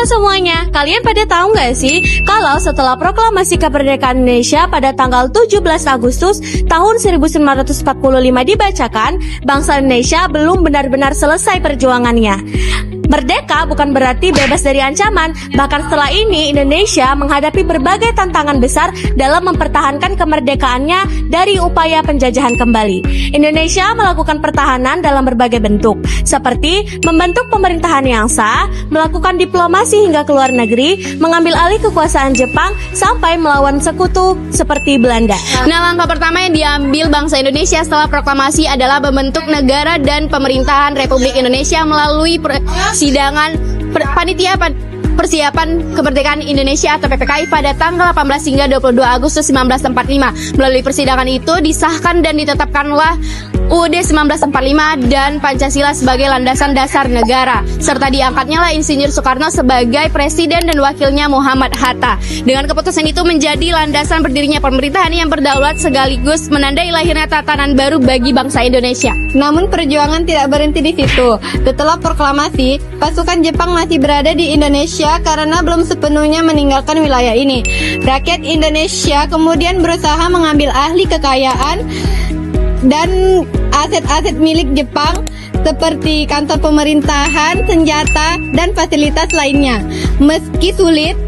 semuanya, kalian pada tahu nggak sih kalau setelah proklamasi kemerdekaan Indonesia pada tanggal 17 Agustus tahun 1945 dibacakan, bangsa Indonesia belum benar-benar selesai perjuangannya. Merdeka bukan berarti bebas dari ancaman, bahkan setelah ini Indonesia menghadapi berbagai tantangan besar dalam mempertahankan kemerdekaannya dari upaya penjajahan kembali. Indonesia melakukan pertahanan dalam berbagai bentuk, seperti membentuk pemerintahan yang sah, melakukan diplomasi hingga ke luar negeri, mengambil alih kekuasaan Jepang, sampai melawan sekutu seperti Belanda. Nah, langkah pertama yang diambil bangsa Indonesia setelah proklamasi adalah membentuk negara dan pemerintahan Republik Indonesia melalui persidangan panitia persiapan kemerdekaan Indonesia atau PPKI pada tanggal 18 hingga 22 Agustus 1945. Melalui persidangan itu disahkan dan ditetapkanlah UUD 1945 dan Pancasila sebagai landasan dasar negara, serta diangkatnya lah Insinyur Soekarno sebagai presiden dan wakilnya Muhammad Hatta. Dengan keputusan itu menjadi landasan berdirinya pemerintahan yang berdaulat sekaligus menandai lahirnya tatanan baru bagi bangsa Indonesia. Namun perjuangan tidak berhenti di situ. Setelah proklamasi, pasukan Jepang masih berada di Indonesia karena belum sepenuhnya meninggalkan wilayah ini. Rakyat Indonesia kemudian berusaha mengambil alih kekayaan dan aset-aset milik Jepang seperti kantor pemerintahan, senjata, dan fasilitas lainnya. Meski sulit,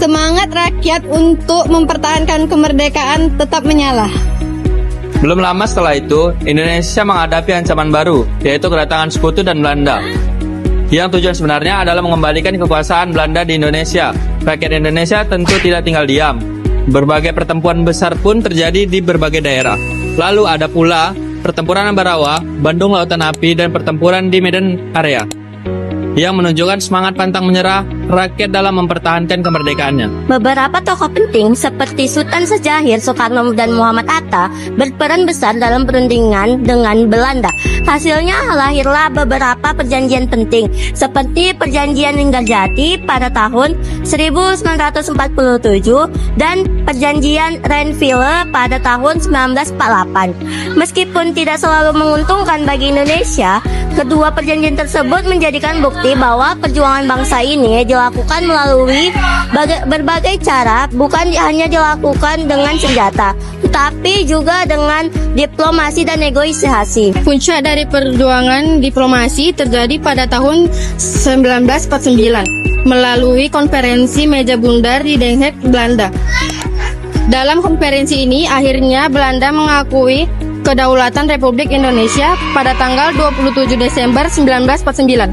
semangat rakyat untuk mempertahankan kemerdekaan tetap menyala. Belum lama setelah itu, Indonesia menghadapi ancaman baru, yaitu kedatangan sekutu dan Belanda. Yang tujuan sebenarnya adalah mengembalikan kekuasaan Belanda di Indonesia. Rakyat Indonesia tentu tidak tinggal diam. Berbagai pertempuran besar pun terjadi di berbagai daerah. Lalu ada pula pertempuran Ambarawa, Bandung Lautan Api, dan pertempuran di Medan Area, yang menunjukkan semangat pantang menyerah rakyat dalam mempertahankan kemerdekaannya. Beberapa tokoh penting seperti Sultan Syahrir, Soekarno, dan Muhammad Hatta berperan besar dalam perundingan dengan Belanda. Hasilnya lahirlah beberapa perjanjian penting seperti Perjanjian Linggarjati pada tahun 1947 dan Perjanjian Renville pada tahun 1948. Meskipun tidak selalu menguntungkan bagi Indonesia, kedua perjanjian tersebut menjadikan bukti bahwa perjuangan bangsa ini dilakukan melalui berbagai cara, bukan hanya dilakukan dengan senjata, tetapi juga dengan diplomasi dan negosiasi. Puncak dari perjuangan diplomasi terjadi pada tahun 1949 melalui konferensi meja bundar di Den Haag, Belanda. Dalam konferensi ini akhirnya Belanda mengakui kedaulatan Republik Indonesia pada tanggal 27 Desember 1949.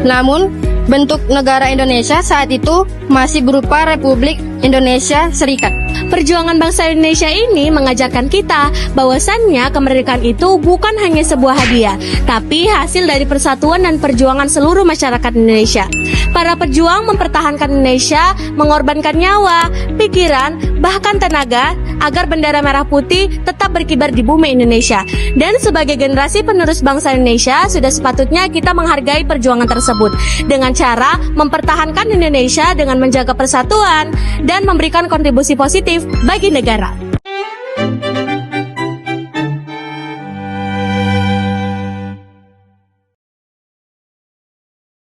Namun, bentuk negara Indonesia saat itu masih berupa Republik Indonesia Serikat. Perjuangan bangsa Indonesia ini mengajarkan kita bahwasannya kemerdekaan itu bukan hanya sebuah hadiah, tapi hasil dari persatuan dan perjuangan seluruh masyarakat Indonesia. Para pejuang mempertahankan Indonesia, mengorbankan nyawa, pikiran, bahkan tenaga agar bendera merah putih tetap berkibar di bumi Indonesia. Dan sebagai generasi penerus bangsa Indonesia, sudah sepatutnya kita menghargai perjuangan tersebut dengan cara mempertahankan Indonesia dengan menjaga persatuan dan memberikan kontribusi positif bagi negara.